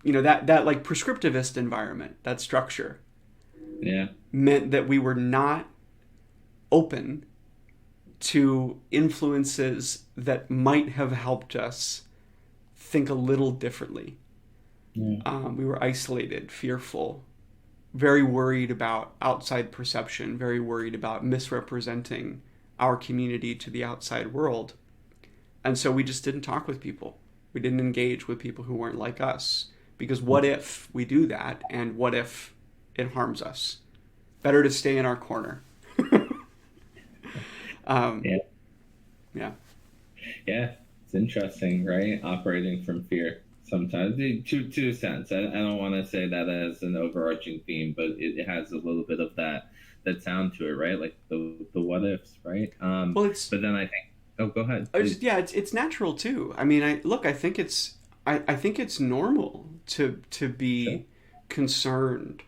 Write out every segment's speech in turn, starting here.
that like prescriptivist environment, that structure Yeah. meant that we were not open to influences that might have helped us think a little differently. Yeah. We were isolated, fearful, very worried about outside perception, very worried about misrepresenting our community to the outside world. And so we just didn't talk with people. We didn't engage with people who weren't like us. Because what if we do that, and what if it harms us? Better to stay in our corner. um, Yeah. yeah. Yeah. It's interesting, right? Operating from fear sometimes. To a sense. I don't want to say that as an overarching theme, but it has a little bit of that sound to it, right? Like the what ifs, right? Well, it's But then I think, oh, go ahead, please. yeah, it's natural too. I mean, I think I think it's normal to Sure. be concerned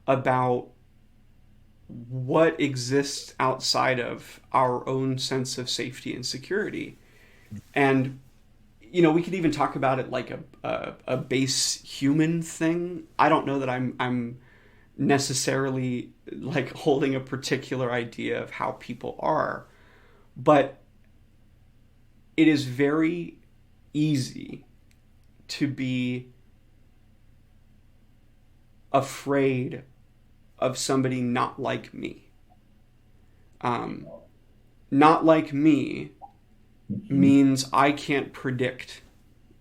about what exists outside of our own sense of safety and security. And we could even talk about it like a base human thing. I don't know that I'm necessarily like holding a particular idea of how people are, but it is very easy to be afraid of somebody not like me. Um, Not like me Mhm. means I can't predict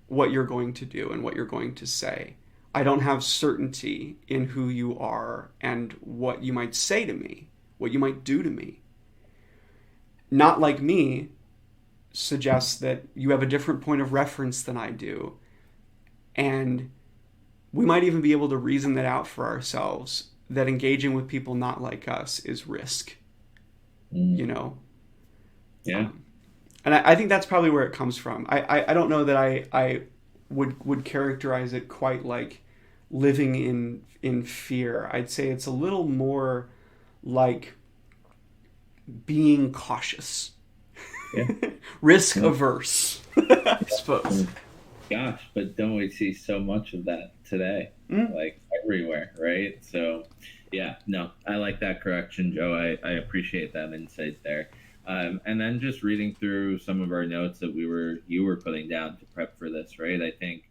what you're going to do and what you're going to say. I don't have certainty in who you are and what you might say to me, what you might do to me. Not like me suggests that you have a different point of reference than I do. And we might even be able to reason that out for ourselves that engaging with people not like us is risk, you Mm. know? Yeah. Um, and I think that's probably where it comes from. I don't know that I would characterize it quite like living in fear. I'd say it's a little more like being cautious, Yeah. risk Yeah. averse, I suppose. Mm. Gosh, but don't we see so much of that today? Mm. Like everywhere, right? So, yeah, no, I like that correction, Joe. I appreciate that insight there. And then just reading through some of our notes that you were putting down to prep for this, right? I think